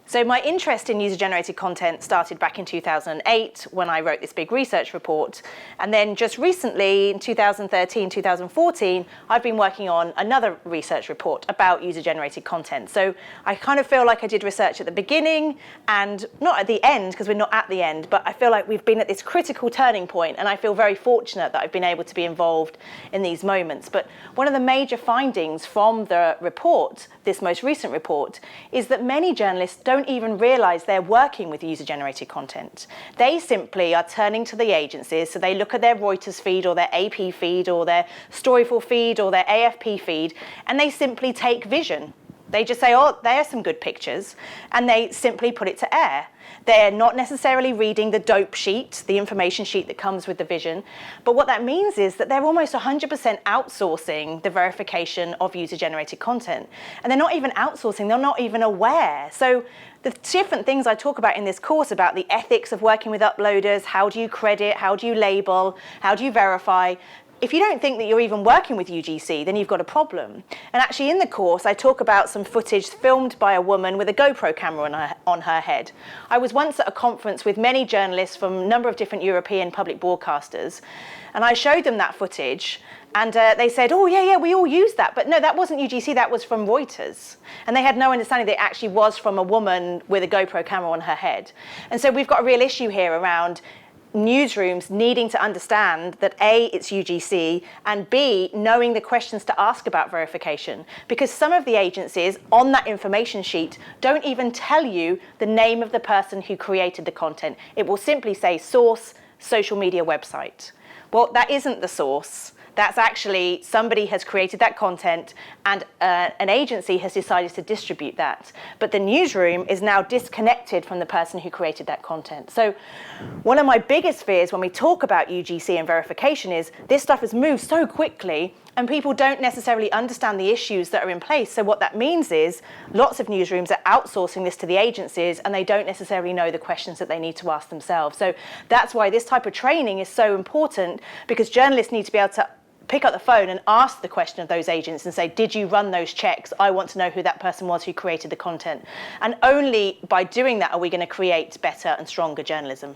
So my interest in user-generated content started back in 2008 when I wrote this big research report. And then just recently, in 2013, 2014, I've been working on another research report about user-generated content. So I kind of feel like I did research at the beginning and not at the end, because we're not at the end, but I feel like we've been at this critical turning point, and I feel very fortunate that I've been able to be involved in these moments. But one of the major findings from the report, this most recent report, is that many journalists don't even realize they're working with user-generated content. They simply are turning to the agencies, so they look at their Reuters feed or their AP feed or their Storyful feed or their AFP feed, and they simply take vision. They just say, oh, there are some good pictures, and they simply put it to air. They're not necessarily reading the dope sheet, the information sheet that comes with the vision, but what that means is that they're almost 100% outsourcing the verification of user-generated content. And they're not even outsourcing, they're not even aware. So the different things I talk about in this course about the ethics of working with uploaders, how do you credit, how do you label, how do you verify, if you don't think that you're even working with UGC, then you've got a problem. And actually in the course, I talk about some footage filmed by a woman with a GoPro camera on her head. I was once at a conference with many journalists from a number of different European public broadcasters, and I showed them that footage, and they said, oh, yeah, we all use that. But no, that wasn't UGC, that was from Reuters. And they had no understanding that it actually was from a woman with a GoPro camera on her head. And so we've got a real issue here around newsrooms needing to understand that A, it's UGC, and B, knowing the questions to ask about verification. Because some of the agencies on that information sheet don't even tell you the name of the person who created the content. It will simply say source, social media website. Well, that isn't the source. That's actually somebody has created that content and an agency has decided to distribute that. But the newsroom is now disconnected from the person who created that content. So one of my biggest fears when we talk about UGC and verification is this stuff has moved so quickly and people don't necessarily understand the issues that are in place. So what that means is lots of newsrooms are outsourcing this to the agencies and they don't necessarily know the questions that they need to ask themselves. So that's why this type of training is so important, because journalists need to be able to pick up the phone and ask the question of those agents and say, did you run those checks? I want to know who that person was who created the content. And only by doing that are we going to create better and stronger journalism.